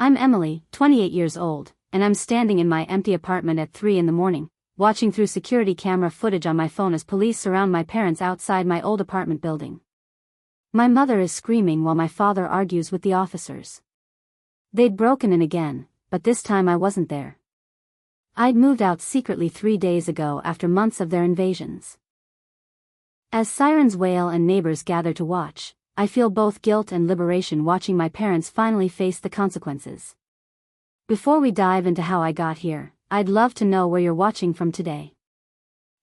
I'm Emily, 28 years old, and I'm standing in my empty apartment at 3 in the morning, watching through security camera footage on my phone as police surround my parents outside my old apartment building. My mother is screaming while my father argues with the officers. They'd broken in again, but this time I wasn't there. I'd moved out secretly 3 days ago after months of their invasions. As sirens wail and neighbors gather to watch, I feel both guilt and liberation watching my parents finally face the consequences. Before we dive into how I got here, I'd love to know where you're watching from today.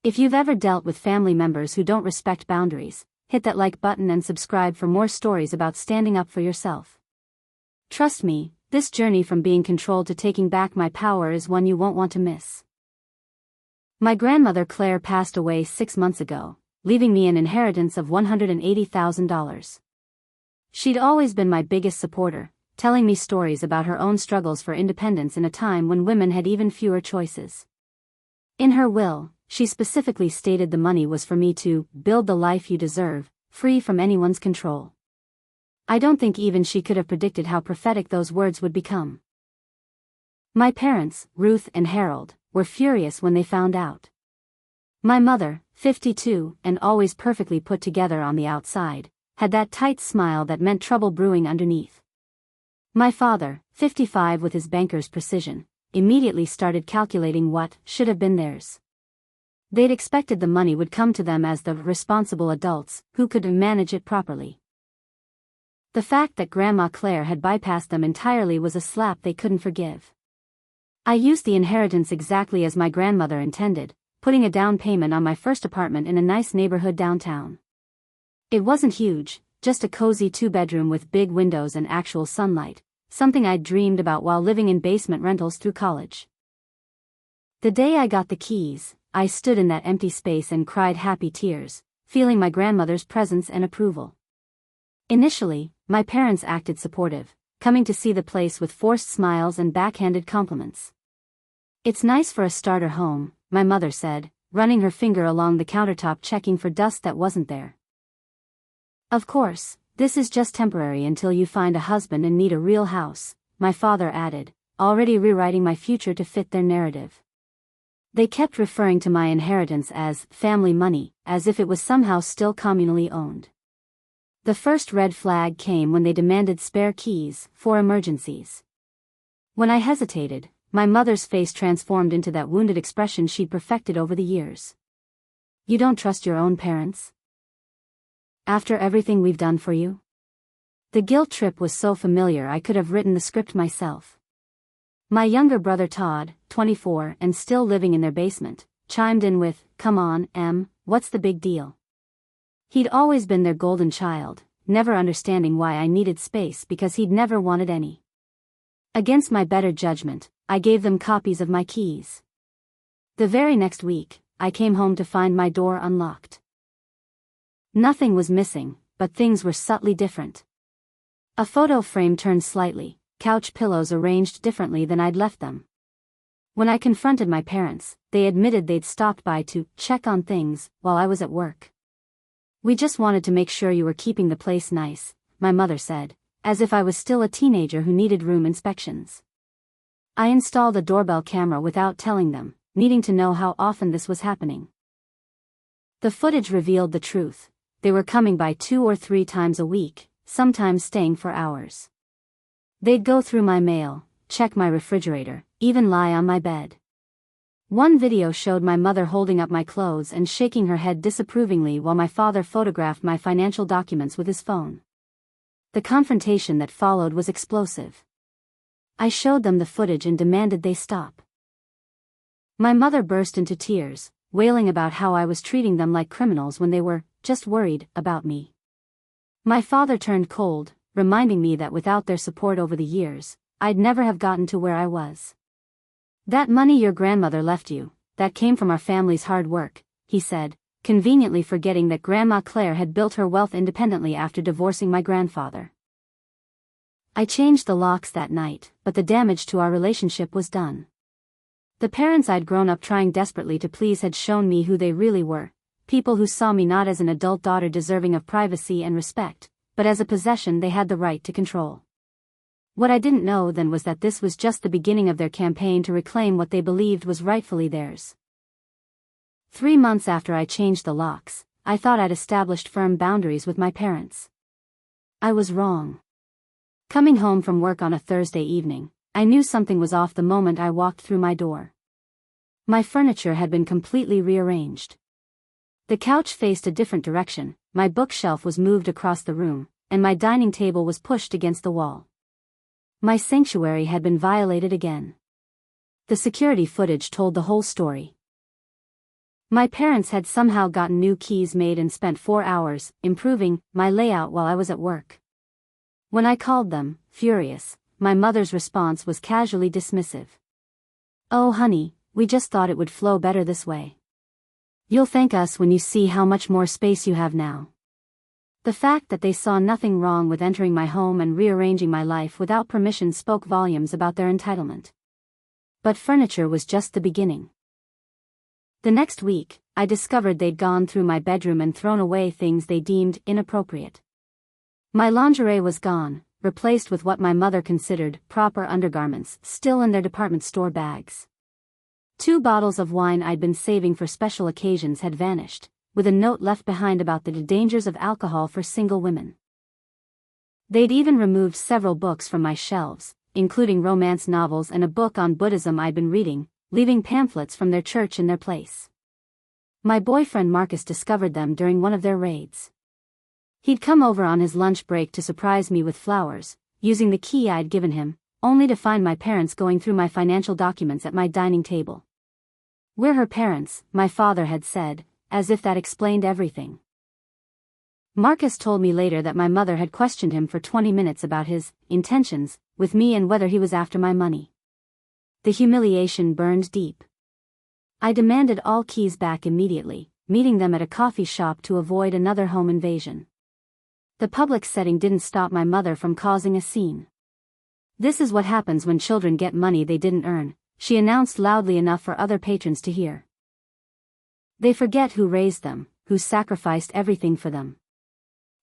If you've ever dealt with family members who don't respect boundaries, hit that like button and subscribe for more stories about standing up for yourself. Trust me, this journey from being controlled to taking back my power is one you won't want to miss. My grandmother Claire passed away 6 months ago, leaving me an inheritance of $180,000. She'd always been my biggest supporter, telling me stories about her own struggles for independence in a time when women had even fewer choices. In her will, she specifically stated the money was for me to build the life you deserve, free from anyone's control. I don't think even she could have predicted how prophetic those words would become. My parents, Ruth and Harold, were furious when they found out. My mother, 52, and always perfectly put together on the outside, had that tight smile that meant trouble brewing underneath. My father, 55 with his banker's precision, immediately started calculating what should have been theirs. They'd expected the money would come to them as the responsible adults who could manage it properly. The fact that Grandma Claire had bypassed them entirely was a slap they couldn't forgive. I used the inheritance exactly as my grandmother intended, putting a down payment on my first apartment in a nice neighborhood downtown. It wasn't huge, just a cozy 2-bedroom with big windows and actual sunlight, something I'd dreamed about while living in basement rentals through college. The day I got the keys, I stood in that empty space and cried happy tears, feeling my grandmother's presence and approval. Initially, my parents acted supportive, coming to see the place with forced smiles and backhanded compliments. "It's nice for a starter home," my mother said, running her finger along the countertop checking for dust that wasn't there. "Of course, this is just temporary until you find a husband and need a real house," my father added, already rewriting my future to fit their narrative. They kept referring to my inheritance as family money, as if it was somehow still communally owned. The first red flag came when they demanded spare keys for emergencies. When I hesitated, my mother's face transformed into that wounded expression she'd perfected over the years. "You don't trust your own parents? After everything we've done for you?" The guilt trip was so familiar I could have written the script myself. My younger brother Todd, 24 and still living in their basement, chimed in with, "Come on, Em, what's the big deal?" He'd always been their golden child, never understanding why I needed space because he'd never wanted any. Against my better judgment, I gave them copies of my keys. The very next week, I came home to find my door unlocked. Nothing was missing, but things were subtly different. A photo frame turned slightly, couch pillows arranged differently than I'd left them. When I confronted my parents, they admitted they'd stopped by to check on things while I was at work. "We just wanted to make sure you were keeping the place nice," my mother said, as if I was still a teenager who needed room inspections. I installed a doorbell camera without telling them, needing to know how often this was happening. The footage revealed the truth. They were coming by 2 or 3 times a week, sometimes staying for hours. They'd go through my mail, check my refrigerator, even lie on my bed. One video showed my mother holding up my clothes and shaking her head disapprovingly while my father photographed my financial documents with his phone. The confrontation that followed was explosive. I showed them the footage and demanded they stop. My mother burst into tears, wailing about how I was treating them like criminals when they were just worried about me. My father turned cold, reminding me that without their support over the years, I'd never have gotten to where I was. "That money your grandmother left you, that came from our family's hard work," he said, conveniently forgetting that Grandma Claire had built her wealth independently after divorcing my grandfather. I changed the locks that night, but the damage to our relationship was done. The parents I'd grown up trying desperately to please had shown me who they really were, people who saw me not as an adult daughter deserving of privacy and respect, but as a possession they had the right to control. What I didn't know then was that this was just the beginning of their campaign to reclaim what they believed was rightfully theirs. 3 months after I changed the locks, I thought I'd established firm boundaries with my parents. I was wrong. Coming home from work on a Thursday evening, I knew something was off the moment I walked through my door. My furniture had been completely rearranged. The couch faced a different direction, my bookshelf was moved across the room, and my dining table was pushed against the wall. My sanctuary had been violated again. The security footage told the whole story. My parents had somehow gotten new keys made and spent 4 hours improving my layout while I was at work. When I called them, furious, my mother's response was casually dismissive. "Oh honey, we just thought it would flow better this way. You'll thank us when you see how much more space you have now." The fact that they saw nothing wrong with entering my home and rearranging my life without permission spoke volumes about their entitlement. But furniture was just the beginning. The next week, I discovered they'd gone through my bedroom and thrown away things they deemed inappropriate. My lingerie was gone, replaced with what my mother considered proper undergarments still in their department store bags. 2 bottles of wine I'd been saving for special occasions had vanished, with a note left behind about the dangers of alcohol for single women. They'd even removed several books from my shelves, including romance novels and a book on Buddhism I'd been reading, leaving pamphlets from their church in their place. My boyfriend Marcus discovered them during one of their raids. He'd come over on his lunch break to surprise me with flowers, using the key I'd given him, only to find my parents going through my financial documents at my dining table. "We're her parents," my father had said, as if that explained everything. Marcus told me later that my mother had questioned him for 20 minutes about his intentions with me and whether he was after my money. The humiliation burned deep. I demanded all keys back immediately, meeting them at a coffee shop to avoid another home invasion. The public setting didn't stop my mother from causing a scene. "This is what happens when children get money they didn't earn," she announced loudly enough for other patrons to hear. "They forget who raised them, who sacrificed everything for them."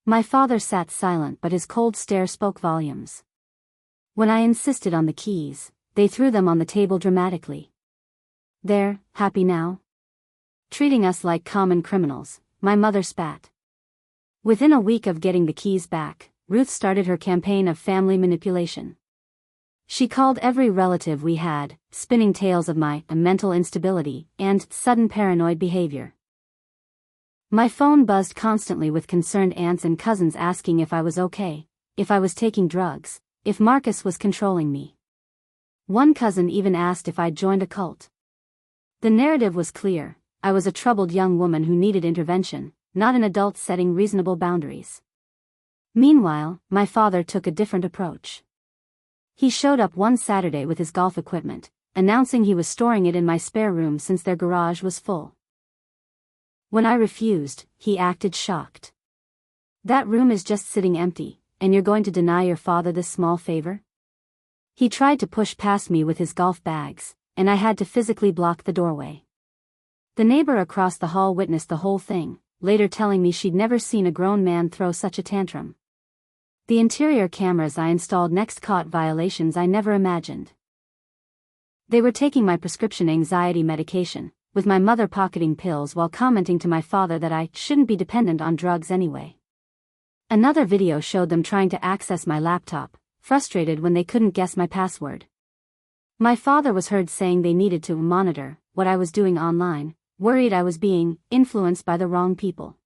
My father sat silent, but his cold stare spoke volumes. When I insisted on the keys, they threw them on the table dramatically. "There, happy now? Treating us like common criminals," my mother spat. Within a week of getting the keys back, Ruth started her campaign of family manipulation. She called every relative we had, spinning tales of my mental instability and sudden paranoid behavior. My phone buzzed constantly with concerned aunts and cousins asking if I was okay, if I was taking drugs, if Marcus was controlling me. One cousin even asked if I'd joined a cult. The narrative was clear: I was a troubled young woman who needed intervention, not an adult setting reasonable boundaries. Meanwhile, my father took a different approach. He showed up one Saturday with his golf equipment, announcing he was storing it in my spare room since their garage was full. When I refused, he acted shocked. "That room is just sitting empty, and you're going to deny your father this small favor?" He tried to push past me with his golf bags, and I had to physically block the doorway. The neighbor across the hall witnessed the whole thing, later telling me she'd never seen a grown man throw such a tantrum. The interior cameras I installed next caught violations I never imagined. They were taking my prescription anxiety medication, with my mother pocketing pills while commenting to my father that I shouldn't be dependent on drugs anyway. Another video showed them trying to access my laptop, frustrated when they couldn't guess my password. My father was heard saying they needed to monitor what I was doing online, worried I was being influenced by the wrong people.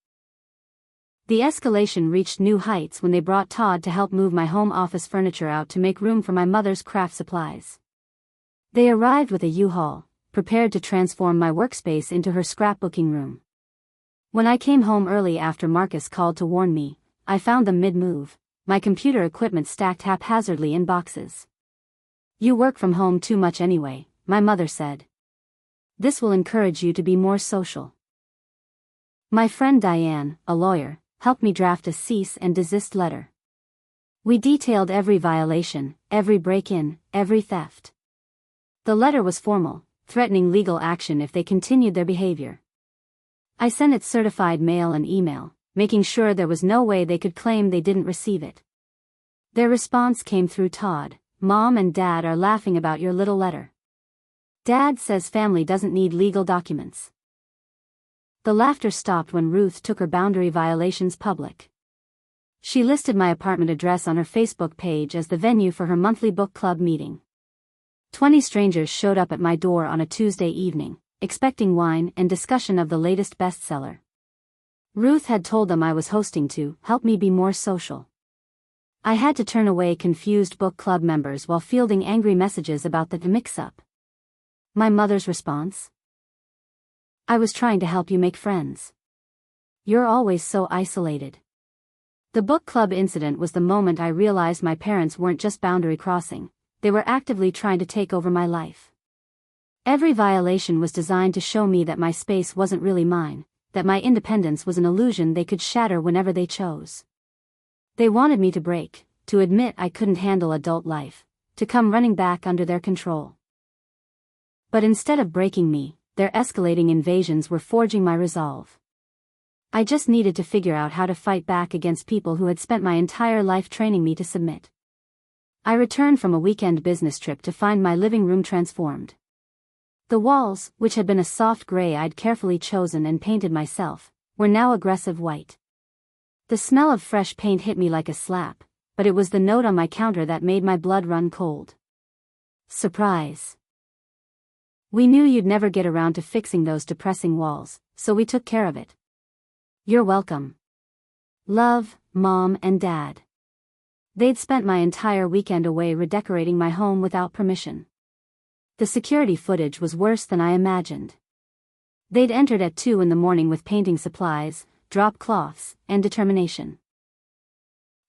The escalation reached new heights when they brought Todd to help move my home office furniture out to make room for my mother's craft supplies. They arrived with a U-Haul, prepared to transform my workspace into her scrapbooking room. When I came home early after Marcus called to warn me, I found them mid-move, my computer equipment stacked haphazardly in boxes. "You work from home too much anyway," my mother said. "This will encourage you to be more social." My friend Diane, a lawyer, helped me draft a cease and desist letter. We detailed every violation, every break-in, every theft. The letter was formal, threatening legal action if they continued their behavior. I sent it certified mail and email, making sure there was no way they could claim they didn't receive it. Their response came through Todd. Mom and Dad are laughing about your little letter. Dad says family doesn't need legal documents. The laughter stopped when Ruth took her boundary violations public. She listed my apartment address on her Facebook page as the venue for her monthly book club meeting. 20 strangers showed up at my door on a Tuesday evening, expecting wine and discussion of the latest bestseller. Ruth had told them I was hosting to help me be more social. I had to turn away confused book club members while fielding angry messages about the mix-up. My mother's response? I was trying to help you make friends. You're always so isolated. The book club incident was the moment I realized my parents weren't just boundary crossing, they were actively trying to take over my life. Every violation was designed to show me that my space wasn't really mine, that my independence was an illusion they could shatter whenever they chose. They wanted me to break, to admit I couldn't handle adult life, to come running back under their control. But instead of breaking me, their escalating invasions were forging my resolve. I just needed to figure out how to fight back against people who had spent my entire life training me to submit. I returned from a weekend business trip to find my living room transformed. The walls, which had been a soft gray I'd carefully chosen and painted myself, were now aggressive white. The smell of fresh paint hit me like a slap, but it was the note on my counter that made my blood run cold. Surprise. We knew you'd never get around to fixing those depressing walls, so we took care of it. You're welcome. Love, Mom and Dad. They'd spent my entire weekend away redecorating my home without permission. The security footage was worse than I imagined. They'd entered at 2 a.m. with painting supplies, drop cloths, and determination.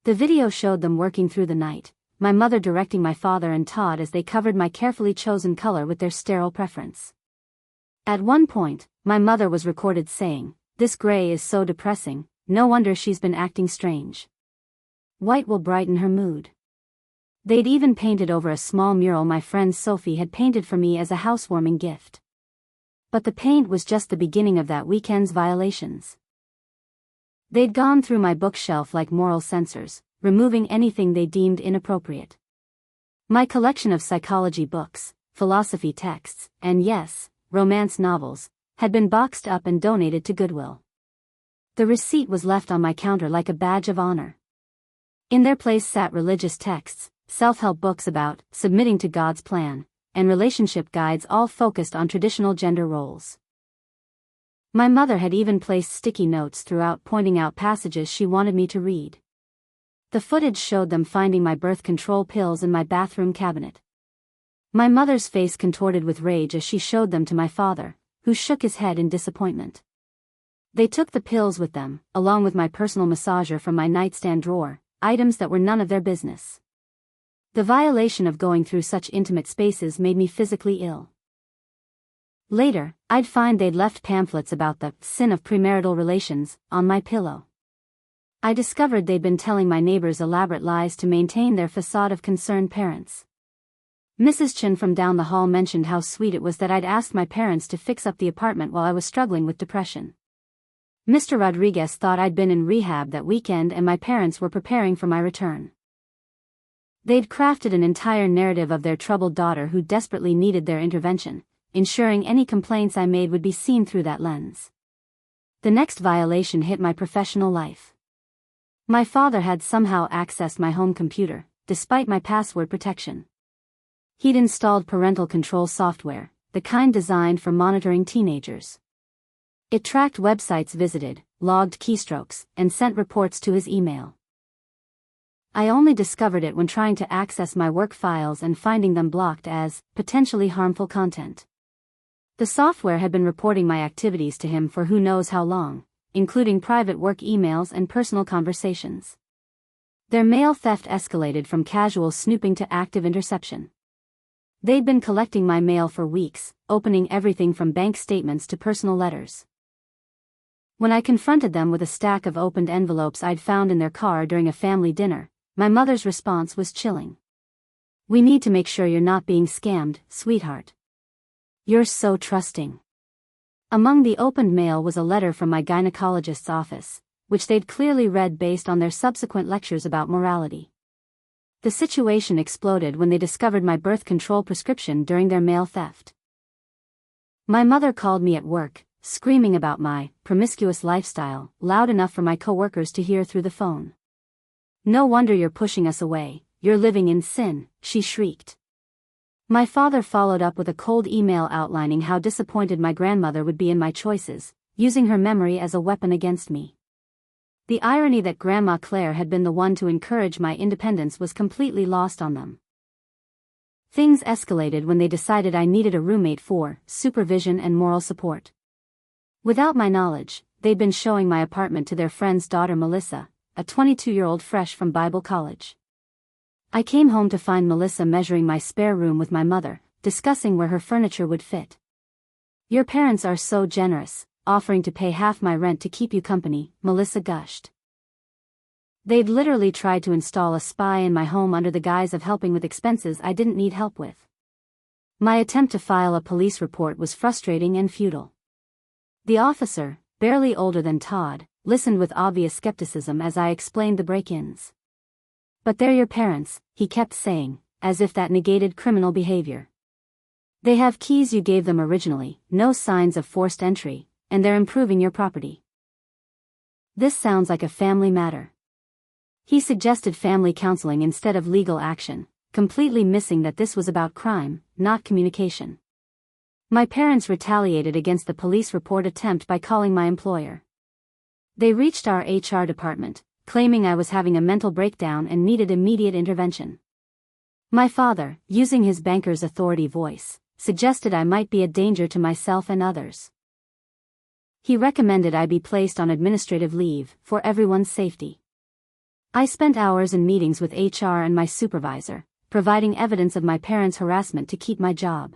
The video showed them working through the night, my mother directing my father and Todd as they covered my carefully chosen color with their sterile preference. At one point, my mother was recorded saying, "This gray is so depressing, no wonder she's been acting strange. White will brighten her mood." They'd even painted over a small mural my friend Sophie had painted for me as a housewarming gift. But the paint was just the beginning of that weekend's violations. They'd gone through my bookshelf like moral censors, removing anything they deemed inappropriate. My collection of psychology books, philosophy texts, and yes, romance novels, had been boxed up and donated to Goodwill. The receipt was left on my counter like a badge of honor. In their place sat religious texts, self-help books about submitting to God's plan, and relationship guides all focused on traditional gender roles. My mother had even placed sticky notes throughout pointing out passages she wanted me to read. The footage showed them finding my birth control pills in my bathroom cabinet. My mother's face contorted with rage as she showed them to my father, who shook his head in disappointment. They took the pills with them, along with my personal massager from my nightstand drawer, items that were none of their business. The violation of going through such intimate spaces made me physically ill. Later, I'd find they'd left pamphlets about the sin of premarital relations on my pillow. I discovered they'd been telling my neighbors elaborate lies to maintain their facade of concerned parents. Mrs. Chen from down the hall mentioned how sweet it was that I'd asked my parents to fix up the apartment while I was struggling with depression. Mr. Rodriguez thought I'd been in rehab that weekend and my parents were preparing for my return. They'd crafted an entire narrative of their troubled daughter who desperately needed their intervention, ensuring any complaints I made would be seen through that lens. The next violation hit my professional life. My father had somehow accessed my home computer, despite my password protection. He'd installed parental control software, the kind designed for monitoring teenagers. It tracked websites visited, logged keystrokes, and sent reports to his email. I only discovered it when trying to access my work files and finding them blocked as potentially harmful content. The software had been reporting my activities to him for who knows how long, including private work emails and personal conversations. Their mail theft escalated from casual snooping to active interception. They'd been collecting my mail for weeks, opening everything from bank statements to personal letters. When I confronted them with a stack of opened envelopes I'd found in their car during a family dinner, my mother's response was chilling. "We need to make sure you're not being scammed, sweetheart. You're so trusting." Among the opened mail was a letter from my gynecologist's office, which they'd clearly read based on their subsequent lectures about morality. The situation exploded when they discovered my birth control prescription during their mail theft. My mother called me at work, screaming about my promiscuous lifestyle, loud enough for my coworkers to hear through the phone. "No wonder you're pushing us away, you're living in sin," she shrieked. My father followed up with a cold email outlining how disappointed my grandmother would be in my choices, using her memory as a weapon against me. The irony that Grandma Claire had been the one to encourage my independence was completely lost on them. Things escalated when they decided I needed a roommate for supervision and moral support. Without my knowledge, they'd been showing my apartment to their friend's daughter Melissa, a 22-year-old fresh from Bible college. I came home to find Melissa measuring my spare room with my mother, discussing where her furniture would fit. "Your parents are so generous, offering to pay half my rent to keep you company," Melissa gushed. "They'd literally tried to install a spy in my home under the guise of helping with expenses I didn't need help with." My attempt to file a police report was frustrating and futile. The officer, barely older than Todd, listened with obvious skepticism as I explained the break-ins. "But they're your parents," he kept saying, as if that negated criminal behavior. "They have keys you gave them originally, no signs of forced entry, and they're improving your property. This sounds like a family matter." He suggested family counseling instead of legal action, completely missing that this was about crime, not communication. My parents retaliated against the police report attempt by calling my employer. They reached our HR department, claiming I was having a mental breakdown and needed immediate intervention. My father, using his banker's authority voice, suggested I might be a danger to myself and others. He recommended I be placed on administrative leave, for everyone's safety. I spent hours in meetings with HR and my supervisor, providing evidence of my parents' harassment to keep my job.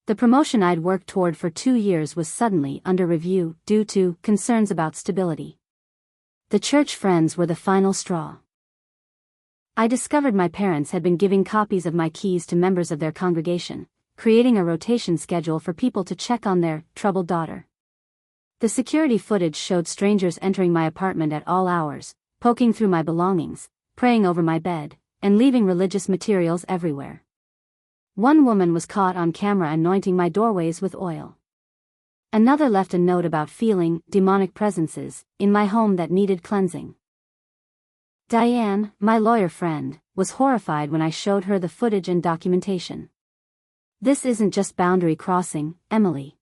The promotion I'd worked toward for 2 years was suddenly under review due to concerns about stability. The church friends were the final straw. I discovered my parents had been giving copies of my keys to members of their congregation, creating a rotation schedule for people to check on their troubled daughter. The security footage showed strangers entering my apartment at all hours, poking through my belongings, praying over my bed, and leaving religious materials everywhere. One woman was caught on camera anointing my doorways with oil. Another left a note about feeling demonic presences in my home that needed cleansing. Diane, my lawyer friend, was horrified when I showed her the footage and documentation. "This isn't just boundary crossing, Emily.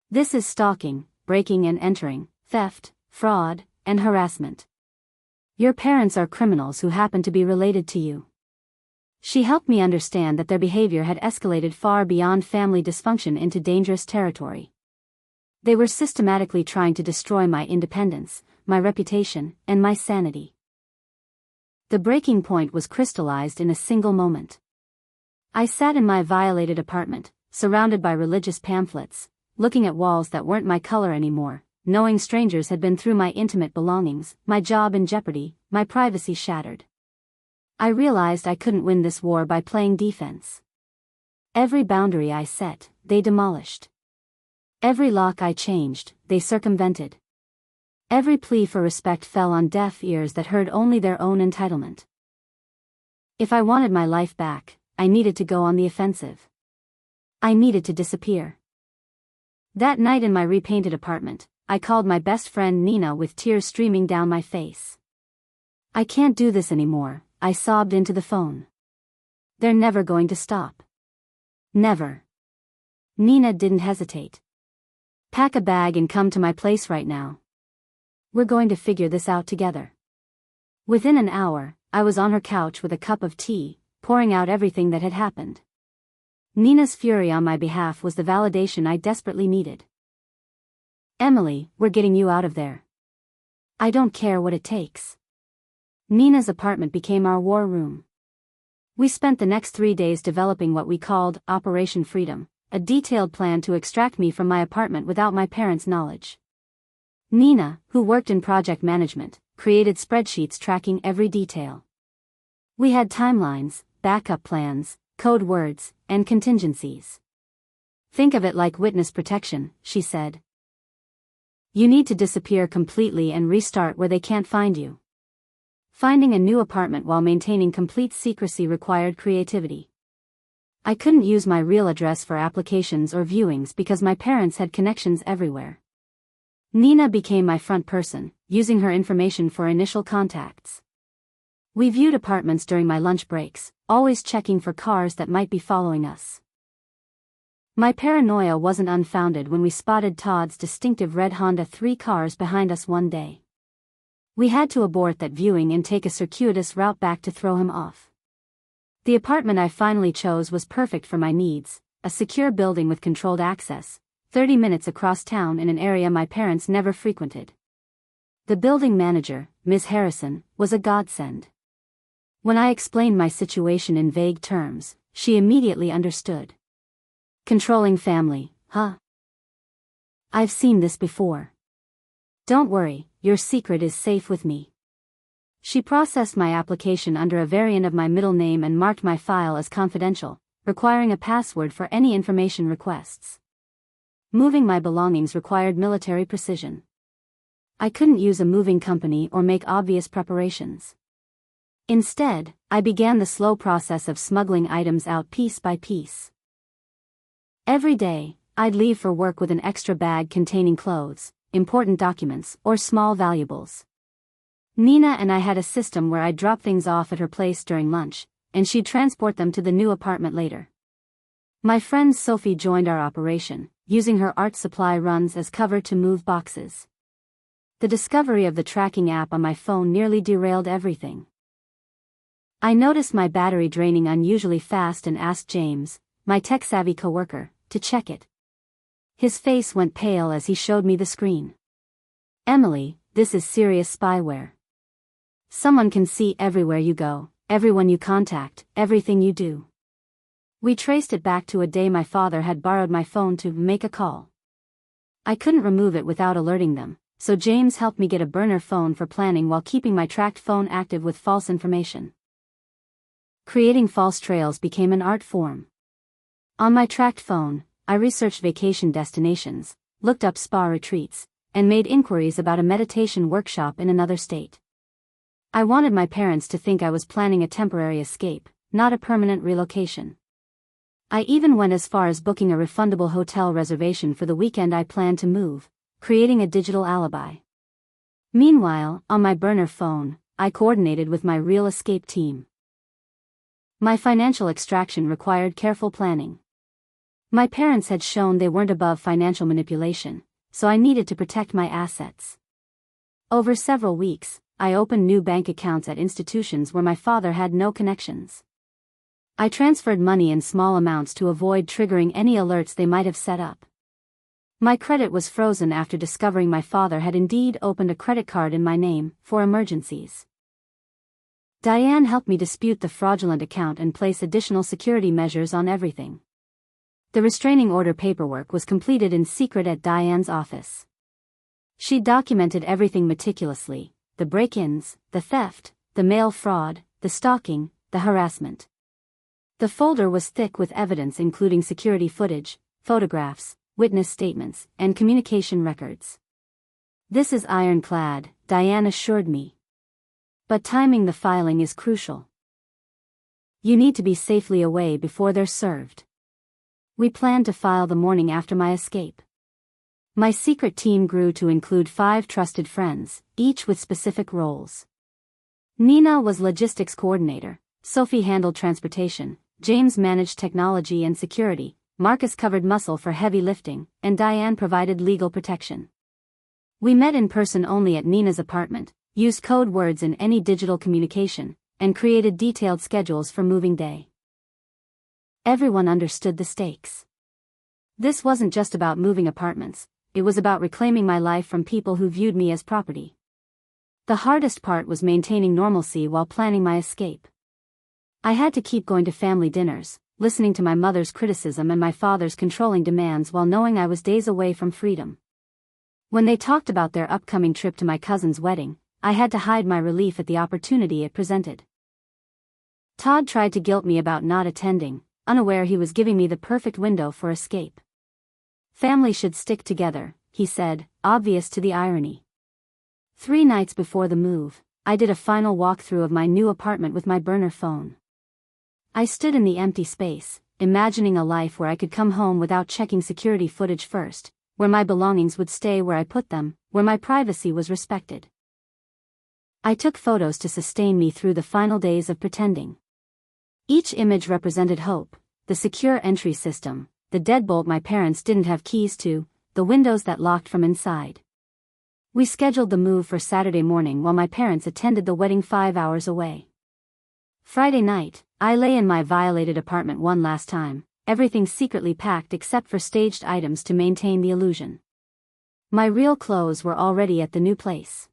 This is stalking, breaking and entering, theft, fraud, and harassment. Your parents are criminals who happen to be related to you." She helped me understand that their behavior had escalated far beyond family dysfunction into dangerous territory. They were systematically trying to destroy my independence, my reputation, and my sanity. The breaking point was crystallized in a single moment. I sat in my violated apartment, surrounded by religious pamphlets, looking at walls that weren't my color anymore, knowing strangers had been through my intimate belongings, my job in jeopardy, my privacy shattered. I realized I couldn't win this war by playing defense. Every boundary I set, they demolished. Every lock I changed, they circumvented. Every plea for respect fell on deaf ears that heard only their own entitlement. If I wanted my life back, I needed to go on the offensive. I needed to disappear. That night in my repainted apartment, I called my best friend Nina with tears streaming down my face. "I can't do this anymore," I sobbed into the phone. "They're never going to stop. Never." Nina didn't hesitate. "Pack a bag and come to my place right now. We're going to figure this out together." Within an hour, I was on her couch with a cup of tea, pouring out everything that had happened. Nina's fury on my behalf was the validation I desperately needed. "Emily, we're getting you out of there. I don't care what it takes." Nina's apartment became our war room. We spent the next 3 days developing what we called Operation Freedom, a detailed plan to extract me from my apartment without my parents' knowledge. Nina, who worked in project management, created spreadsheets tracking every detail. We had timelines, backup plans, code words, and contingencies. "Think of it like witness protection," she said. "You need to disappear completely and restart where they can't find you. Finding a new apartment while maintaining complete secrecy required creativity. I couldn't use my real address for applications or viewings because my parents had connections everywhere. Nina became my front person, using her information for initial contacts. We viewed apartments during my lunch breaks, always checking for cars that might be following us. My paranoia wasn't unfounded when we spotted Todd's distinctive red Honda 3 cars behind us one day. We had to abort that viewing and take a circuitous route back to throw him off. The apartment I finally chose was perfect for my needs, a secure building with controlled access, 30 minutes across town in an area my parents never frequented. The building manager, Ms. Harrison, was a godsend. When I explained my situation in vague terms, she immediately understood. Controlling family, huh? I've seen this before. Don't worry, your secret is safe with me. She processed my application under a variant of my middle name and marked my file as confidential, requiring a password for any information requests. Moving my belongings required military precision. I couldn't use a moving company or make obvious preparations. Instead, I began the slow process of smuggling items out piece by piece. Every day, I'd leave for work with an extra bag containing clothes, important documents, or small valuables. Nina and I had a system where I'd drop things off at her place during lunch, and she'd transport them to the new apartment later. My friend Sophie joined our operation, using her art supply runs as cover to move boxes. The discovery of the tracking app on my phone nearly derailed everything. I noticed my battery draining unusually fast and asked James, my tech-savvy coworker, to check it. His face went pale as he showed me the screen. "Emily, this is serious spyware. Someone can see everywhere you go, everyone you contact, everything you do." We traced it back to a day my father had borrowed my phone to make a call. I couldn't remove it without alerting them, so James helped me get a burner phone for planning while keeping my tracked phone active with false information. Creating false trails became an art form. On my tracked phone, I researched vacation destinations, looked up spa retreats, and made inquiries about a meditation workshop in another state. I wanted my parents to think I was planning a temporary escape, not a permanent relocation. I even went as far as booking a refundable hotel reservation for the weekend I planned to move, creating a digital alibi. Meanwhile, on my burner phone, I coordinated with my real escape team. My financial extraction required careful planning. My parents had shown they weren't above financial manipulation, so I needed to protect my assets. Over several weeks, I opened new bank accounts at institutions where my father had no connections. I transferred money in small amounts to avoid triggering any alerts they might have set up. My credit was frozen after discovering my father had indeed opened a credit card in my name, for emergencies. Diane helped me dispute the fraudulent account and place additional security measures on everything. The restraining order paperwork was completed in secret at Diane's office. She documented everything meticulously: the break-ins, the theft, the mail fraud, the stalking, the harassment. The folder was thick with evidence including security footage, photographs, witness statements, and communication records. "This is ironclad," Diane assured me. "But timing the filing is crucial. You need to be safely away before they're served." We planned to file the morning after my escape. My secret team grew to include 5 trusted friends, each with specific roles. Nina was logistics coordinator, Sophie handled transportation, James managed technology and security, Marcus covered muscle for heavy lifting, and Diane provided legal protection. We met in person only at Nina's apartment, used code words in any digital communication, and created detailed schedules for moving day. Everyone understood the stakes. This wasn't just about moving apartments, it was about reclaiming my life from people who viewed me as property. The hardest part was maintaining normalcy while planning my escape. I had to keep going to family dinners, listening to my mother's criticism and my father's controlling demands while knowing I was days away from freedom. When they talked about their upcoming trip to my cousin's wedding, I had to hide my relief at the opportunity it presented. Todd tried to guilt me about not attending, unaware he was giving me the perfect window for escape. "Family should stick together," he said, obvious to the irony. 3 nights before the move, I did a final walkthrough of my new apartment with my burner phone. I stood in the empty space, imagining a life where I could come home without checking security footage first, where my belongings would stay where I put them, where my privacy was respected. I took photos to sustain me through the final days of pretending. Each image represented hope, the secure entry system, the deadbolt my parents didn't have keys to, the windows that locked from inside. We scheduled the move for Saturday morning while my parents attended the wedding 5 hours away. Friday night, I lay in my violated apartment one last time, everything secretly packed except for staged items to maintain the illusion. My real clothes were already at the new place.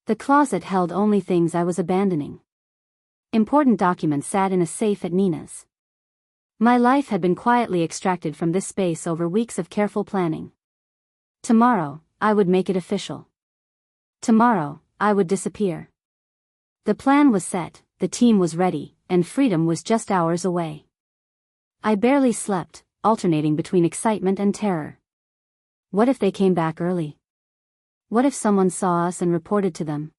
The closet held only things I was abandoning. Important documents sat in a safe at Nina's. My life had been quietly extracted from this space over weeks of careful planning. Tomorrow, I would make it official. Tomorrow, I would disappear. The plan was set, the team was ready, and freedom was just hours away. I barely slept, alternating between excitement and terror. What if they came back early? What if someone saw us and reported to them?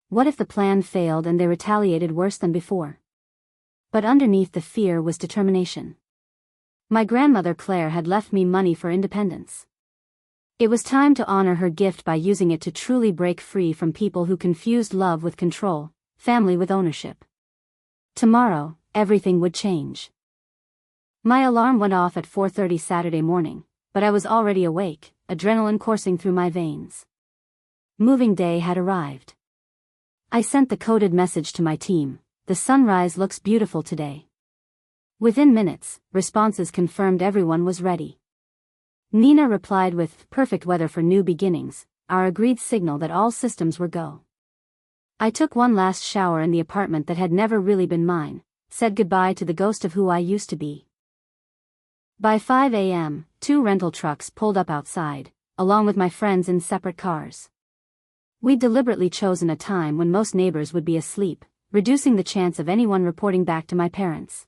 What if the plan failed and they retaliated worse than before? But underneath the fear was determination. My grandmother Claire had left me money for independence. It was time to honor her gift by using it to truly break free from people who confused love with control, family with ownership. Tomorrow, everything would change. My alarm went off at 4:30 Saturday morning, but I was already awake, adrenaline coursing through my veins. Moving day had arrived. I sent the coded message to my team, "The sunrise looks beautiful today." Within minutes, responses confirmed everyone was ready. Nina replied with, "Perfect weather for new beginnings," our agreed signal that all systems were go. I took one last shower in the apartment that had never really been mine, said goodbye to the ghost of who I used to be. By 5 a.m., 2 rental trucks pulled up outside, along with my friends in separate cars. We'd deliberately chosen a time when most neighbors would be asleep, reducing the chance of anyone reporting back to my parents.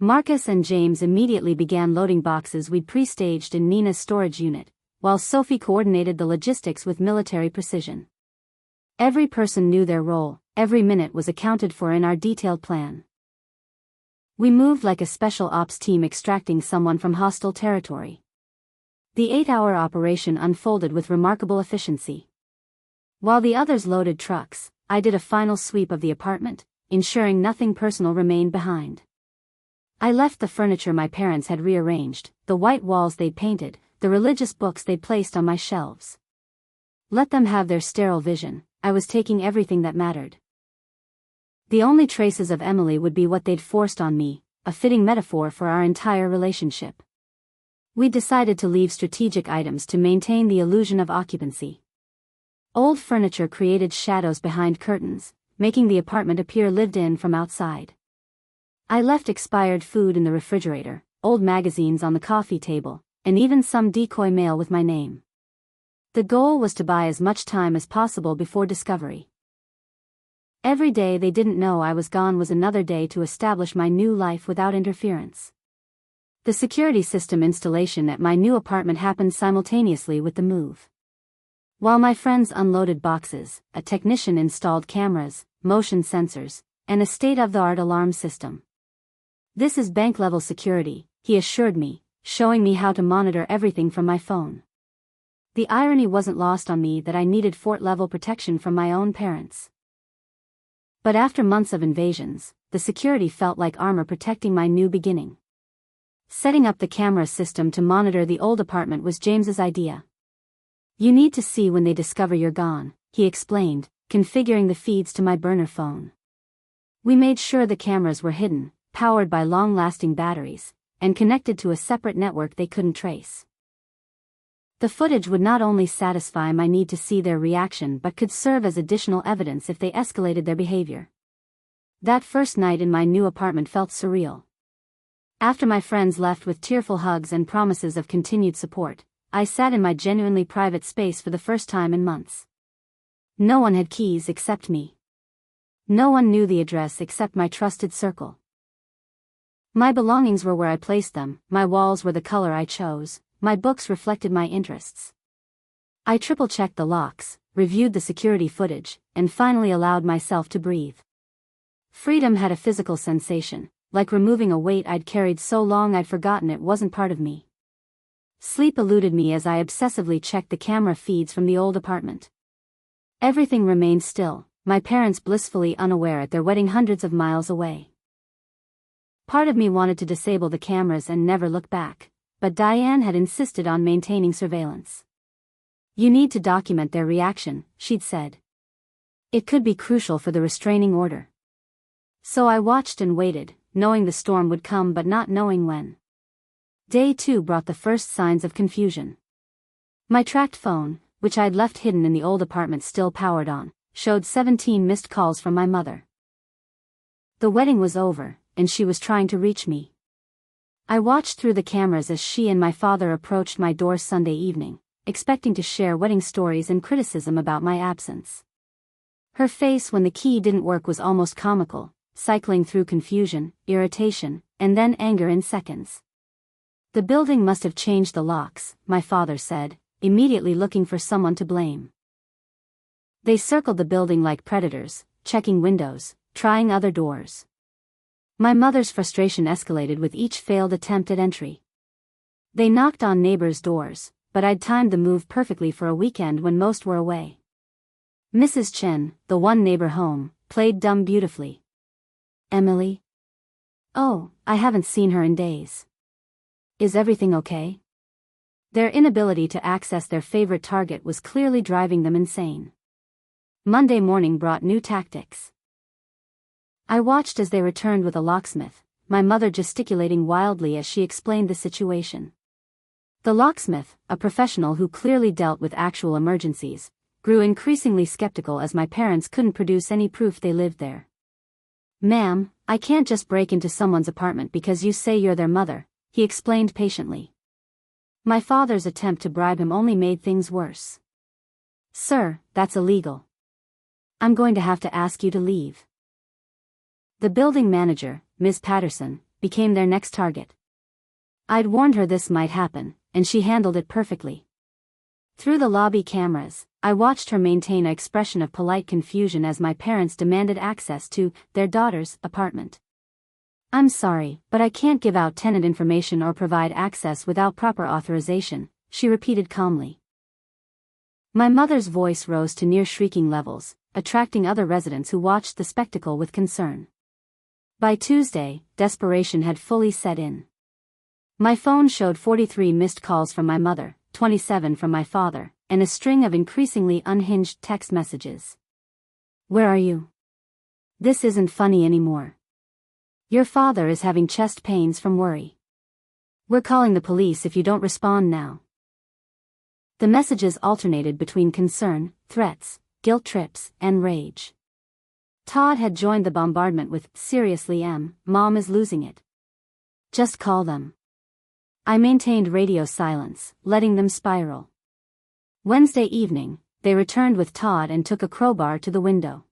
Marcus and James immediately began loading boxes we'd pre-staged in Nina's storage unit, while Sophie coordinated the logistics with military precision. Every person knew their role, every minute was accounted for in our detailed plan. We moved like a special ops team extracting someone from hostile territory. The 8-hour operation unfolded with remarkable efficiency. While the others loaded trucks, I did a final sweep of the apartment, ensuring nothing personal remained behind. I left the furniture my parents had rearranged, the white walls they'd painted, the religious books they'd placed on my shelves. Let them have their sterile vision, I was taking everything that mattered. The only traces of Emily would be what they'd forced on me, a fitting metaphor for our entire relationship. We decided to leave strategic items to maintain the illusion of occupancy. Old furniture created shadows behind curtains, making the apartment appear lived in from outside. I left expired food in the refrigerator, old magazines on the coffee table, and even some decoy mail with my name. The goal was to buy as much time as possible before discovery. Every day they didn't know I was gone was another day to establish my new life without interference. The security system installation at my new apartment happened simultaneously with the move. While my friends unloaded boxes, a technician installed cameras, motion sensors, and a state-of-the-art alarm system. "This is bank-level security," he assured me, showing me how to monitor everything from my phone. The irony wasn't lost on me that I needed fort-level protection from my own parents. But after months of invasions, the security felt like armor protecting my new beginning. Setting up the camera system to monitor the old apartment was James's idea. "You need to see when they discover you're gone," he explained, configuring the feeds to my burner phone. We made sure the cameras were hidden, powered by long-lasting batteries, and connected to a separate network they couldn't trace. The footage would not only satisfy my need to see their reaction but could serve as additional evidence if they escalated their behavior. That first night in my new apartment felt surreal. After my friends left with tearful hugs and promises of continued support, I sat in my genuinely private space for the first time in months. No one had keys except me. No one knew the address except my trusted circle. My belongings were where I placed them, my walls were the color I chose, my books reflected my interests. I triple-checked the locks, reviewed the security footage, and finally allowed myself to breathe. Freedom had a physical sensation, like removing a weight I'd carried so long I'd forgotten it wasn't part of me. Sleep eluded me as I obsessively checked the camera feeds from the old apartment. Everything remained still, my parents blissfully unaware at their wedding hundreds of miles away. Part of me wanted to disable the cameras and never look back, but Diane had insisted on maintaining surveillance. "You need to document their reaction," she'd said. "It could be crucial for the restraining order." So I watched and waited, knowing the storm would come but not knowing when. Day 2 brought the first signs of confusion. My tracked phone, which I'd left hidden in the old apartment still powered on, showed 17 missed calls from my mother. The wedding was over, and she was trying to reach me. I watched through the cameras as she and my father approached my door Sunday evening, expecting to share wedding stories and criticism about my absence. Her face when the key didn't work was almost comical, cycling through confusion, irritation, and then anger in seconds. "The building must have changed the locks," my father said, immediately looking for someone to blame. They circled the building like predators, checking windows, trying other doors. My mother's frustration escalated with each failed attempt at entry. They knocked on neighbors' doors, but I'd timed the move perfectly for a weekend when most were away. Mrs. Chen, the one neighbor home, played dumb beautifully. "Emily? Oh, I haven't seen her in days. Is everything okay?" Their inability to access their favorite target was clearly driving them insane. Monday morning brought new tactics. I watched as they returned with a locksmith, my mother gesticulating wildly as she explained the situation. The locksmith, a professional who clearly dealt with actual emergencies, grew increasingly skeptical as my parents couldn't produce any proof they lived there. "Ma'am, I can't just break into someone's apartment because you say you're their mother," he explained patiently. My father's attempt to bribe him only made things worse. "Sir, that's illegal. I'm going to have to ask you to leave." The building manager, Ms. Patterson, became their next target. I'd warned her this might happen, and she handled it perfectly. Through the lobby cameras, I watched her maintain an expression of polite confusion as my parents demanded access to their daughter's apartment. "I'm sorry, but I can't give out tenant information or provide access without proper authorization," she repeated calmly. My mother's voice rose to near shrieking levels, attracting other residents who watched the spectacle with concern. By Tuesday, desperation had fully set in. My phone showed 43 missed calls from my mother, 27 from my father, and a string of increasingly unhinged text messages. "Where are you? This isn't funny anymore. Your father is having chest pains from worry. We're calling the police if you don't respond now." The messages alternated between concern, threats, guilt trips, and rage. Todd had joined the bombardment with, "Seriously, Mom is losing it. Just call them." I maintained radio silence, letting them spiral. Wednesday evening, they returned with Todd and took a crowbar to the window.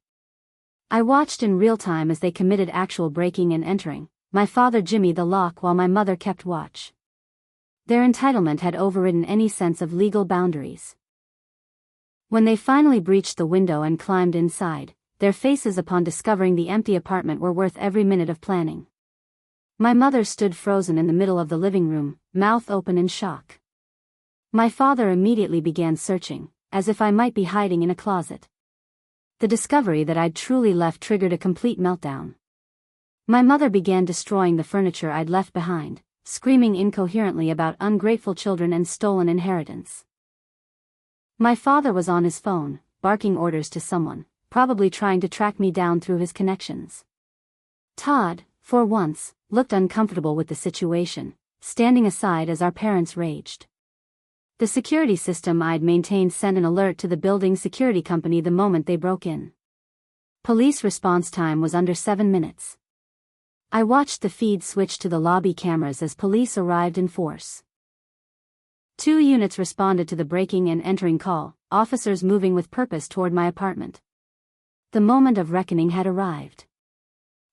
I watched in real time as they committed actual breaking and entering, my father jimmied the lock while my mother kept watch. Their entitlement had overridden any sense of legal boundaries. When they finally breached the window and climbed inside, their faces upon discovering the empty apartment were worth every minute of planning. My mother stood frozen in the middle of the living room, mouth open in shock. My father immediately began searching, as if I might be hiding in a closet. The discovery that I'd truly left triggered a complete meltdown. My mother began destroying the furniture I'd left behind, screaming incoherently about ungrateful children and stolen inheritance. My father was on his phone, barking orders to someone, probably trying to track me down through his connections. Todd, for once, looked uncomfortable with the situation, standing aside as our parents raged. The security system I'd maintained sent an alert to the building security company the moment they broke in. Police response time was under 7 minutes. I watched the feed switch to the lobby cameras as police arrived in force. 2 units responded to the breaking and entering call, officers moving with purpose toward my apartment. The moment of reckoning had arrived.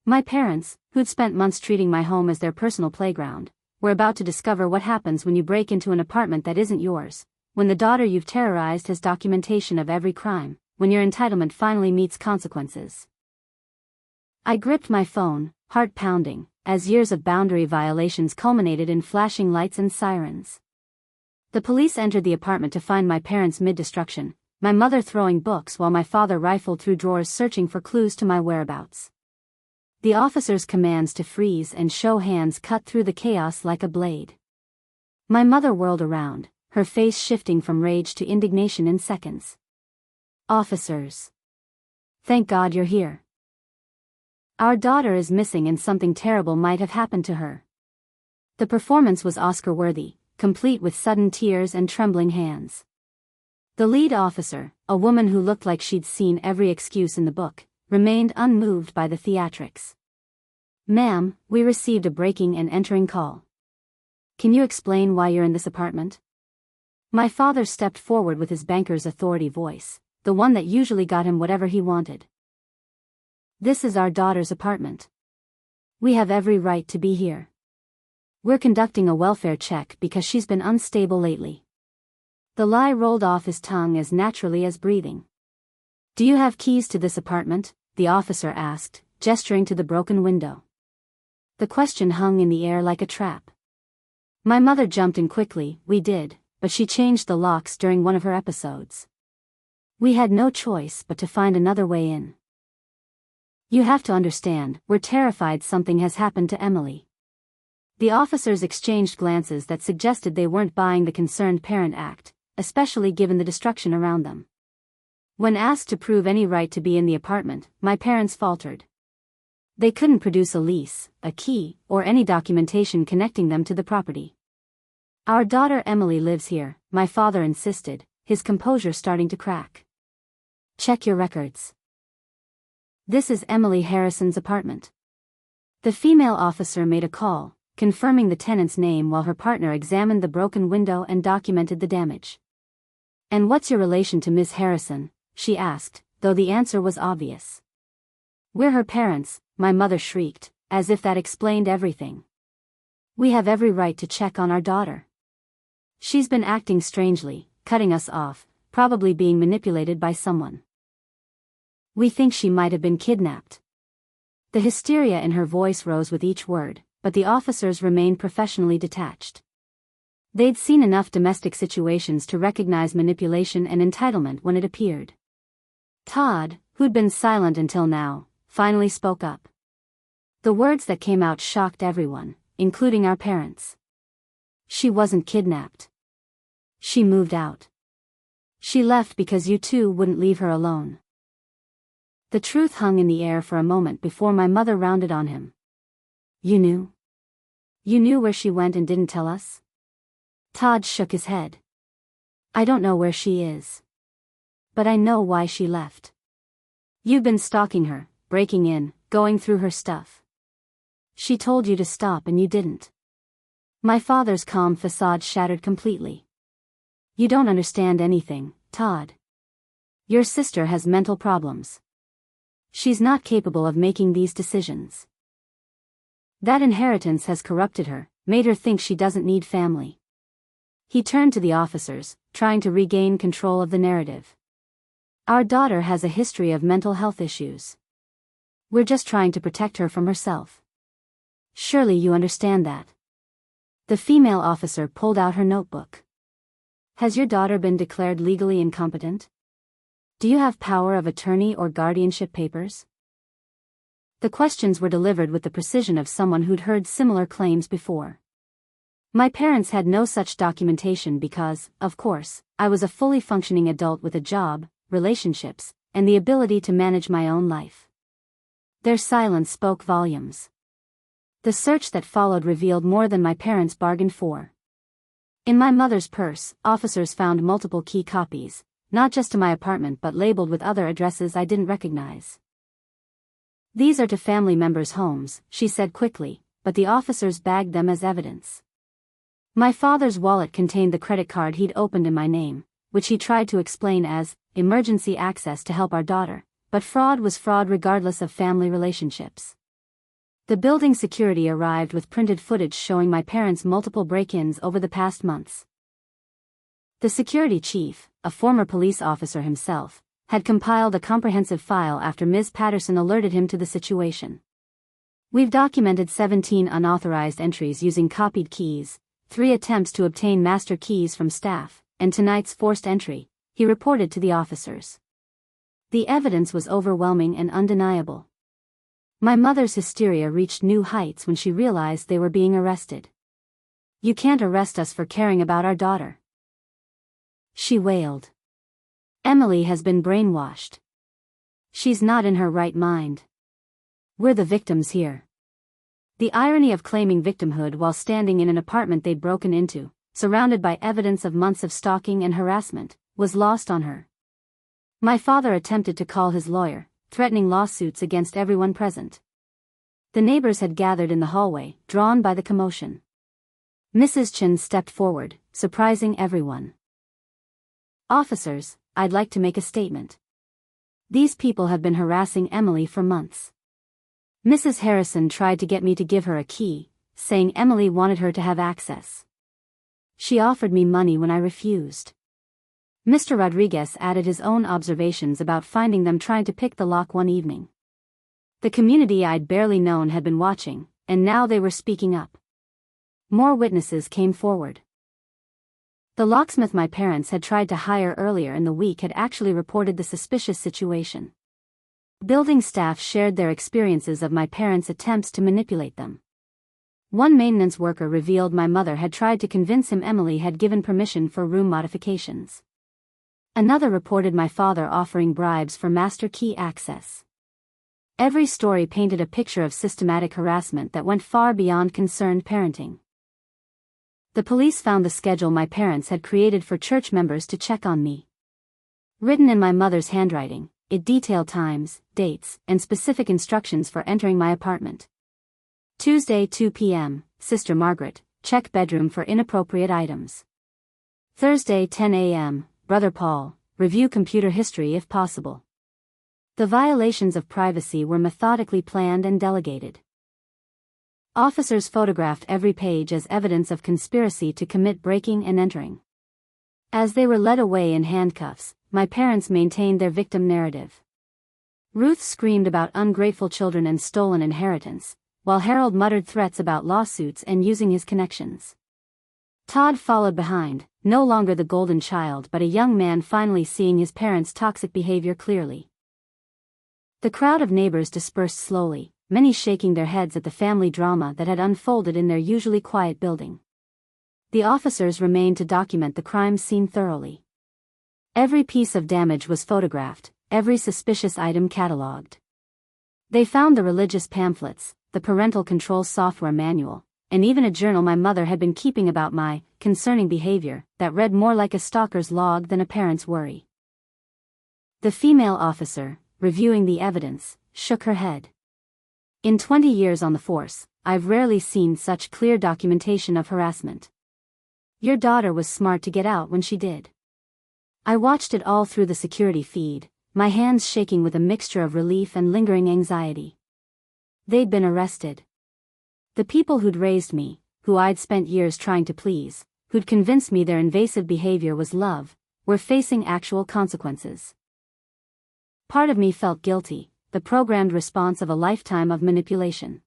My parents, who'd spent months treating my home as their personal playground, were about to discover what happens when you break into an apartment that isn't yours, when the daughter you've terrorized has documentation of every crime, when your entitlement finally meets consequences. I gripped my phone, heart pounding, as years of boundary violations culminated in flashing lights and sirens. The police entered the apartment to find my parents mid-destruction, my mother throwing books while my father rifled through drawers searching for clues to my whereabouts. The officer's commands to freeze and show hands cut through the chaos like a blade. My mother whirled around, her face shifting from rage to indignation in seconds. Officers. Thank God you're here. Our daughter is missing and something terrible might have happened to her. The performance was Oscar-worthy, complete with sudden tears and trembling hands. The lead officer, a woman who looked like she'd seen every excuse in the book, remained unmoved by the theatrics. Ma'am, we received a breaking and entering call. Can you explain why you're in this apartment? My father stepped forward with his banker's authority voice, the one that usually got him whatever he wanted. This is our daughter's apartment. We have every right to be here. We're conducting a welfare check because she's been unstable lately. The lie rolled off his tongue as naturally as breathing. Do you have keys to this apartment? The officer asked, gesturing to the broken window. The question hung in the air like a trap. My mother jumped in quickly. We did, but she changed the locks during one of her episodes. We had no choice but to find another way in. You have to understand, we're terrified something has happened to Emily. The officers exchanged glances that suggested they weren't buying the concerned parent act, especially given the destruction around them. When asked to prove any right to be in the apartment, my parents faltered. They couldn't produce a lease, a key, or any documentation connecting them to the property. Our daughter Emily lives here, my father insisted, his composure starting to crack. Check your records. This is Emily Harrison's apartment. The female officer made a call, confirming the tenant's name while her partner examined the broken window and documented the damage. And what's your relation to Miss Harrison? She asked, though the answer was obvious. We're her parents, my mother shrieked, as if that explained everything. We have every right to check on our daughter. She's been acting strangely, cutting us off, probably being manipulated by someone. We think she might have been kidnapped. The hysteria in her voice rose with each word, but the officers remained professionally detached. They'd seen enough domestic situations to recognize manipulation and entitlement when it appeared. Todd, who'd been silent until now, finally spoke up. The words that came out shocked everyone, including our parents. She wasn't kidnapped. She moved out. She left because you two wouldn't leave her alone. The truth hung in the air for a moment before my mother rounded on him. You knew? You knew where she went and didn't tell us? Todd shook his head. I don't know where she is. But I know why she left. You've been stalking her, breaking in, going through her stuff. She told you to stop and you didn't. My father's calm facade shattered completely. You don't understand anything, Todd. Your sister has mental problems. She's not capable of making these decisions. That inheritance has corrupted her, made her think she doesn't need family. He turned to the officers, trying to regain control of the narrative. Our daughter has a history of mental health issues. We're just trying to protect her from herself. Surely you understand that. The female officer pulled out her notebook. Has your daughter been declared legally incompetent? Do you have power of attorney or guardianship papers? The questions were delivered with the precision of someone who'd heard similar claims before. My parents had no such documentation because, of course, I was a fully functioning adult with a job, relationships, and the ability to manage my own life. Their silence spoke volumes. The search that followed revealed more than my parents bargained for. In my mother's purse, officers found multiple key copies, not just to my apartment but labeled with other addresses I didn't recognize. These are to family members' homes, she said quickly, but the officers bagged them as evidence. My father's wallet contained the credit card he'd opened in my name, which he tried to explain as emergency access to help our daughter, but fraud was fraud regardless of family relationships. The building security arrived with printed footage showing my parents' multiple break-ins over the past months. The security chief, a former police officer himself, had compiled a comprehensive file after Ms. Patterson alerted him to the situation. We've documented 17 unauthorized entries using copied keys, 3 attempts to obtain master keys from staff, and tonight's forced entry, he reported to the officers. The evidence was overwhelming and undeniable. My mother's hysteria reached new heights when she realized they were being arrested. "You can't arrest us for caring about our daughter," she wailed. "Emily has been brainwashed. She's not in her right mind. We're the victims here." The irony of claiming victimhood while standing in an apartment they'd broken into, surrounded by evidence of months of stalking and harassment, was lost on her. My father attempted to call his lawyer, threatening lawsuits against everyone present. The neighbors had gathered in the hallway, drawn by the commotion. Mrs. Chen stepped forward, surprising everyone. "Officers, I'd like to make a statement. These people have been harassing Emily for months. Mrs. Harrison tried to get me to give her a key, saying Emily wanted her to have access. She offered me money when I refused." Mr. Rodriguez added his own observations about finding them trying to pick the lock one evening. The community I'd barely known had been watching, and now they were speaking up. More witnesses came forward. The locksmith my parents had tried to hire earlier in the week had actually reported the suspicious situation. Building staff shared their experiences of my parents' attempts to manipulate them. One maintenance worker revealed my mother had tried to convince him Emily had given permission for room modifications. Another reported my father offering bribes for master key access. Every story painted a picture of systematic harassment that went far beyond concerned parenting. The police found the schedule my parents had created for church members to check on me. Written in my mother's handwriting, it detailed times, dates, and specific instructions for entering my apartment. Tuesday 2 p.m., Sister Margaret, check bedroom for inappropriate items. Thursday 10 a.m., Brother Paul, review computer history if possible. The violations of privacy were methodically planned and delegated. Officers photographed every page as evidence of conspiracy to commit breaking and entering. As they were led away in handcuffs, my parents maintained their victim narrative. Ruth screamed about ungrateful children and stolen inheritance, while Harold muttered threats about lawsuits and using his connections. Todd followed behind, no longer the golden child but a young man finally seeing his parents' toxic behavior clearly. The crowd of neighbors dispersed slowly, many shaking their heads at the family drama that had unfolded in their usually quiet building. The officers remained to document the crime scene thoroughly. Every piece of damage was photographed, every suspicious item catalogued. They found the religious pamphlets, the parental control software manual, and even a journal my mother had been keeping about my concerning behavior that read more like a stalker's log than a parent's worry. The female officer, reviewing the evidence, shook her head. "In 20 years on the force, I've rarely seen such clear documentation of harassment. Your daughter was smart to get out when she did." I watched it all through the security feed, my hands shaking with a mixture of relief and lingering anxiety. They'd been arrested. The people who'd raised me, who I'd spent years trying to please, who'd convinced me their invasive behavior was love, were facing actual consequences. Part of me felt guilty, the programmed response of a lifetime of manipulation.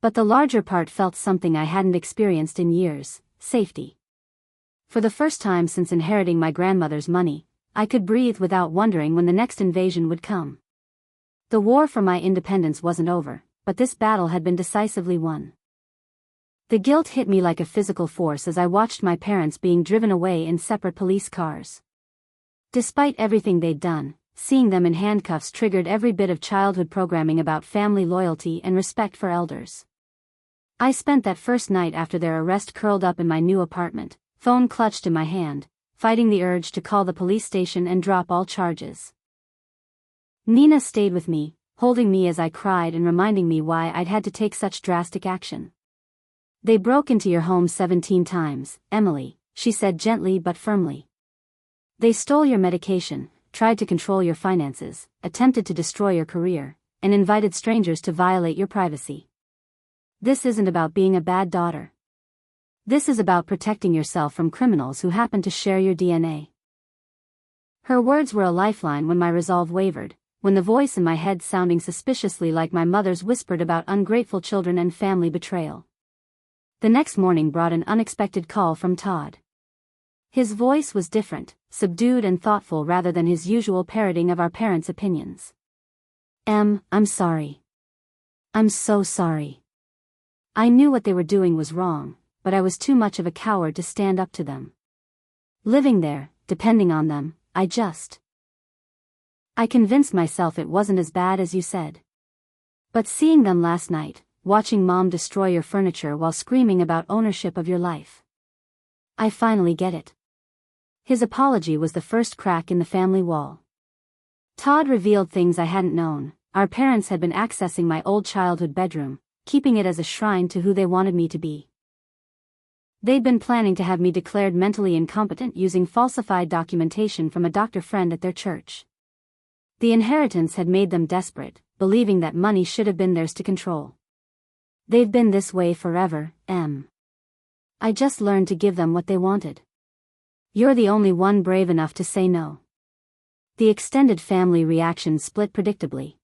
But the larger part felt something I hadn't experienced in years: safety. For the first time since inheriting my grandmother's money, I could breathe without wondering when the next invasion would come. The war for my independence wasn't over, but this battle had been decisively won. The guilt hit me like a physical force as I watched my parents being driven away in separate police cars. Despite everything they'd done, seeing them in handcuffs triggered every bit of childhood programming about family loyalty and respect for elders. I spent that first night after their arrest curled up in my new apartment, phone clutched in my hand, fighting the urge to call the police station and drop all charges. Nina stayed with me, holding me as I cried and reminding me why I'd had to take such drastic action. "They broke into your home 17 times, Emily," she said gently but firmly. "They stole your medication, tried to control your finances, attempted to destroy your career, and invited strangers to violate your privacy. This isn't about being a bad daughter. This is about protecting yourself from criminals who happen to share your DNA. Her words were a lifeline when my resolve wavered, when the voice in my head sounding suspiciously like my mother's whispered about ungrateful children and family betrayal. The next morning brought an unexpected call from Todd. His voice was different, subdued and thoughtful rather than his usual parroting of our parents' opinions. I'm sorry. I'm so sorry. I knew what they were doing was wrong, but I was too much of a coward to stand up to them. Living there, depending on them, I convinced myself it wasn't as bad as you said. But seeing them last night, watching Mom destroy your furniture while screaming about ownership of your life. I finally get it. His apology was the first crack in the family wall. Todd revealed things I hadn't known. Our parents had been accessing my old childhood bedroom, keeping it as a shrine to who they wanted me to be. They'd been planning to have me declared mentally incompetent using falsified documentation from a doctor friend at their church. The inheritance had made them desperate, believing that money should have been theirs to control. They've been this way forever, I just learned to give them what they wanted. You're the only one brave enough to say no. The extended family reaction split predictably.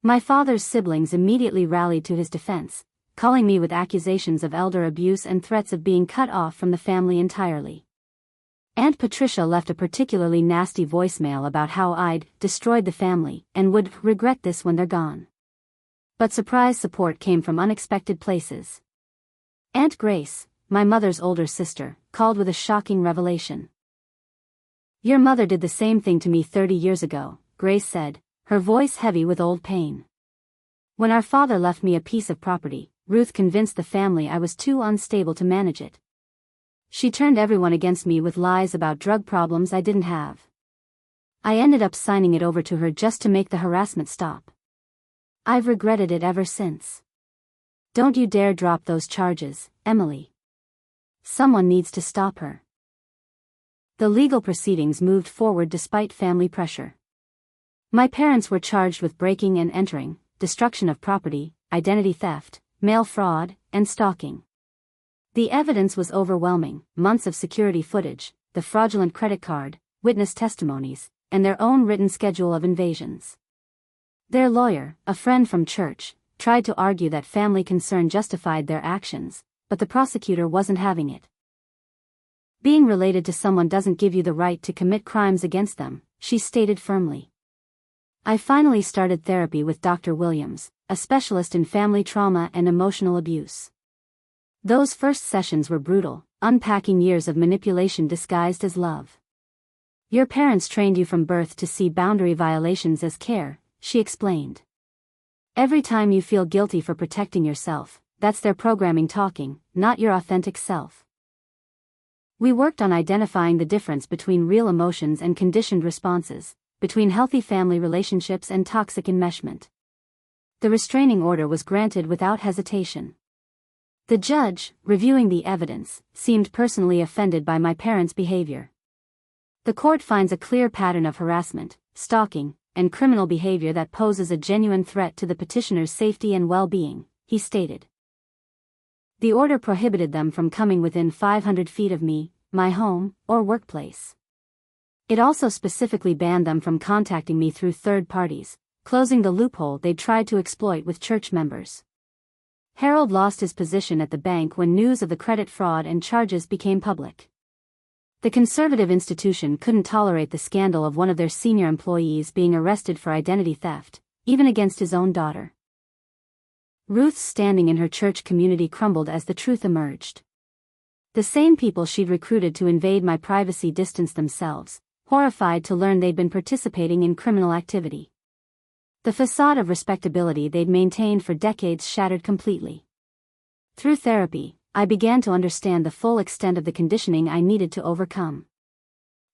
My father's siblings immediately rallied to his defense, calling me with accusations of elder abuse and threats of being cut off from the family entirely. Aunt Patricia left a particularly nasty voicemail about how I'd destroyed the family and would regret this when they're gone. But surprise support came from unexpected places. Aunt Grace, my mother's older sister, called with a shocking revelation. Your mother did the same thing to me 30 years ago, Grace said, her voice heavy with old pain. When our father left me a piece of property, Ruth convinced the family I was too unstable to manage it. She turned everyone against me with lies about drug problems I didn't have. I ended up signing it over to her just to make the harassment stop. I've regretted it ever since. Don't you dare drop those charges, Emily. Someone needs to stop her. The legal proceedings moved forward despite family pressure. My parents were charged with breaking and entering, destruction of property, identity theft, mail fraud, and stalking. The evidence was overwhelming: months of security footage, the fraudulent credit card, witness testimonies, and their own written schedule of invasions. Their lawyer, a friend from church, tried to argue that family concern justified their actions, but the prosecutor wasn't having it. Being related to someone doesn't give you the right to commit crimes against them, she stated firmly. I finally started therapy with Dr. Williams, a specialist in family trauma and emotional abuse. Those first sessions were brutal, unpacking years of manipulation disguised as love. Your parents trained you from birth to see boundary violations as care, she explained. Every time you feel guilty for protecting yourself, that's their programming talking, not your authentic self. We worked on identifying the difference between real emotions and conditioned responses, between healthy family relationships and toxic enmeshment. The restraining order was granted without hesitation. The judge, reviewing the evidence, seemed personally offended by my parents' behavior. The court finds a clear pattern of harassment, stalking, and criminal behavior that poses a genuine threat to the petitioner's safety and well-being, he stated. The order prohibited them from coming within 500 feet of me, my home, or workplace. It also specifically banned them from contacting me through third parties, closing the loophole they'd tried to exploit with church members. Harold lost his position at the bank when news of the credit fraud and charges became public. The conservative institution couldn't tolerate the scandal of one of their senior employees being arrested for identity theft, even against his own daughter. Ruth's standing in her church community crumbled as the truth emerged. The same people she'd recruited to invade my privacy distanced themselves, horrified to learn they'd been participating in criminal activity. The facade of respectability they'd maintained for decades shattered completely. Through therapy, I began to understand the full extent of the conditioning I needed to overcome.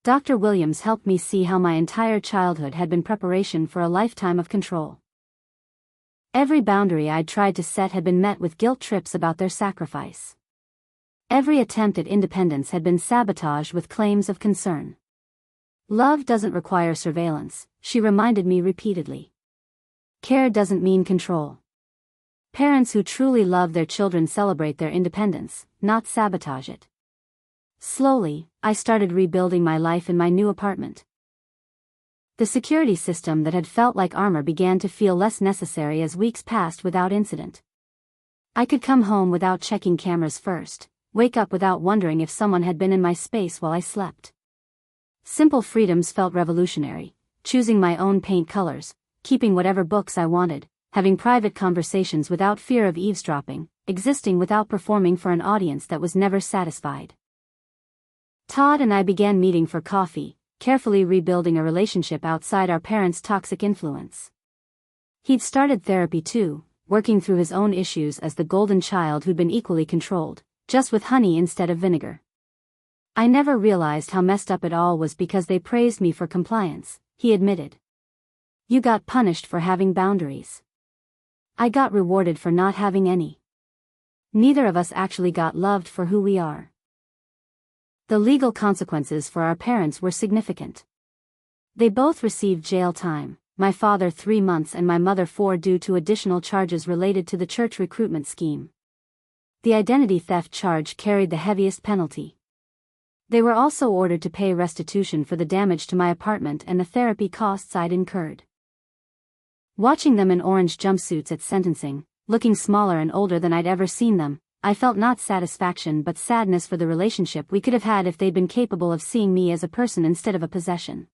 Dr. Williams helped me see how my entire childhood had been preparation for a lifetime of control. Every boundary I'd tried to set had been met with guilt trips about their sacrifice. Every attempt at independence had been sabotaged with claims of concern. Love doesn't require surveillance, she reminded me repeatedly. Care doesn't mean control. Parents who truly love their children celebrate their independence, not sabotage it. Slowly, I started rebuilding my life in my new apartment. The security system that had felt like armor began to feel less necessary as weeks passed without incident. I could come home without checking cameras first, wake up without wondering if someone had been in my space while I slept. Simple freedoms felt revolutionary, choosing my own paint colors, keeping whatever books I wanted, having private conversations without fear of eavesdropping, existing without performing for an audience that was never satisfied. Todd and I began meeting for coffee, carefully rebuilding a relationship outside our parents' toxic influence. He'd started therapy too, working through his own issues as the golden child who'd been equally controlled, just with honey instead of vinegar. I never realized how messed up it all was because they praised me for compliance, he admitted. You got punished for having boundaries. I got rewarded for not having any. Neither of us actually got loved for who we are. The legal consequences for our parents were significant. They both received jail time, my father 3 months and my mother 4 due to additional charges related to the church recruitment scheme. The identity theft charge carried the heaviest penalty. They were also ordered to pay restitution for the damage to my apartment and the therapy costs I'd incurred. Watching them in orange jumpsuits at sentencing, looking smaller and older than I'd ever seen them, I felt not satisfaction but sadness for the relationship we could have had if they'd been capable of seeing me as a person instead of a possession.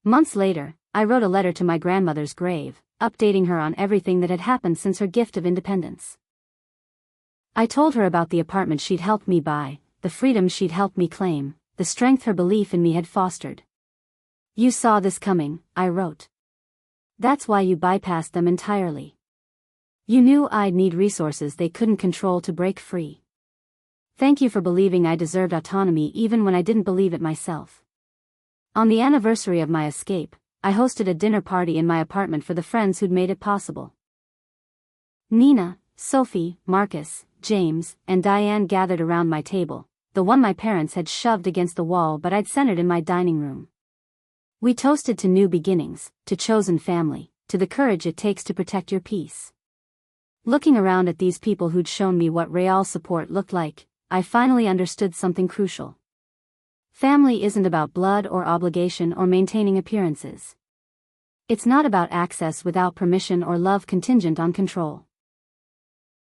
Months later, I wrote a letter to my grandmother's grave, updating her on everything that had happened since her gift of independence. I told her about the apartment she'd helped me buy, the freedom she'd helped me claim, the strength her belief in me had fostered. You saw this coming, I wrote. That's why you bypassed them entirely. You knew I'd need resources they couldn't control to break free. Thank you for believing I deserved autonomy even when I didn't believe it myself. On the anniversary of my escape, I hosted a dinner party in my apartment for the friends who'd made it possible. Nina, Sophie, Marcus, James, and Diane gathered around my table, the one my parents had shoved against the wall but I'd centered in my dining room. We toasted to new beginnings, to chosen family, to the courage it takes to protect your peace. Looking around at these people who'd shown me what real support looked like, I finally understood something crucial. Family isn't about blood or obligation or maintaining appearances. It's not about access without permission or love contingent on control.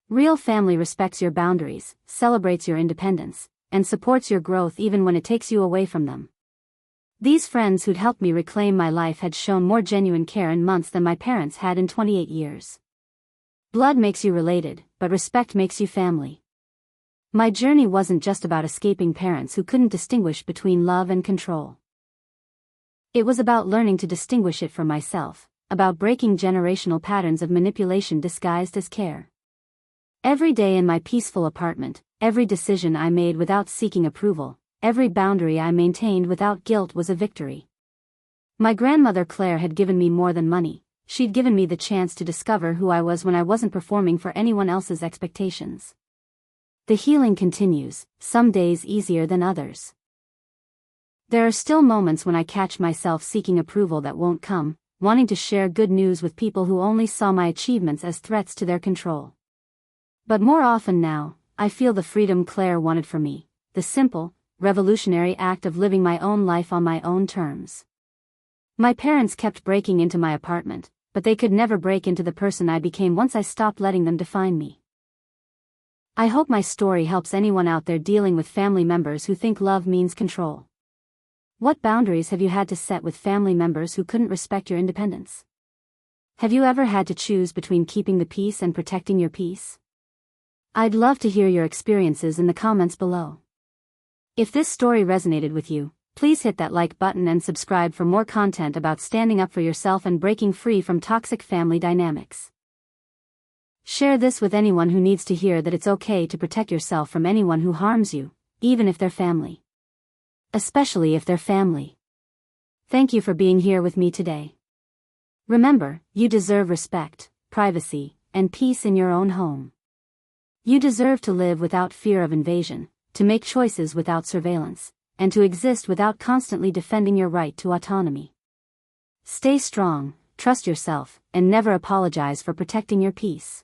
Real family respects your boundaries, celebrates your independence, and supports your growth even when it takes you away from them. These friends who'd helped me reclaim my life had shown more genuine care in months than my parents had in 28 years. Blood makes you related, but respect makes you family. My journey wasn't just about escaping parents who couldn't distinguish between love and control. It was about learning to distinguish it for myself, about breaking generational patterns of manipulation disguised as care. Every day in my peaceful apartment, every decision I made without seeking approval, every boundary I maintained without guilt was a victory. My grandmother Claire had given me more than money. She'd given me the chance to discover who I was when I wasn't performing for anyone else's expectations. The healing continues, some days easier than others. There are still moments when I catch myself seeking approval that won't come, wanting to share good news with people who only saw my achievements as threats to their control. But more often now, I feel the freedom Claire wanted for me, the simple, revolutionary act of living my own life on my own terms. My parents kept breaking into my apartment, but they could never break into the person I became once I stopped letting them define me. I hope my story helps anyone out there dealing with family members who think love means control. What boundaries have you had to set with family members who couldn't respect your independence? Have you ever had to choose between keeping the peace and protecting your peace? I'd love to hear your experiences in the comments below. If this story resonated with you, please hit that like button and subscribe for more content about standing up for yourself and breaking free from toxic family dynamics. Share this with anyone who needs to hear that it's okay to protect yourself from anyone who harms you, even if they're family. Especially if they're family. Thank you for being here with me today. Remember, you deserve respect, privacy, and peace in your own home. You deserve to live without fear of invasion, to make choices without surveillance, and to exist without constantly defending your right to autonomy. Stay strong, trust yourself, and never apologize for protecting your peace.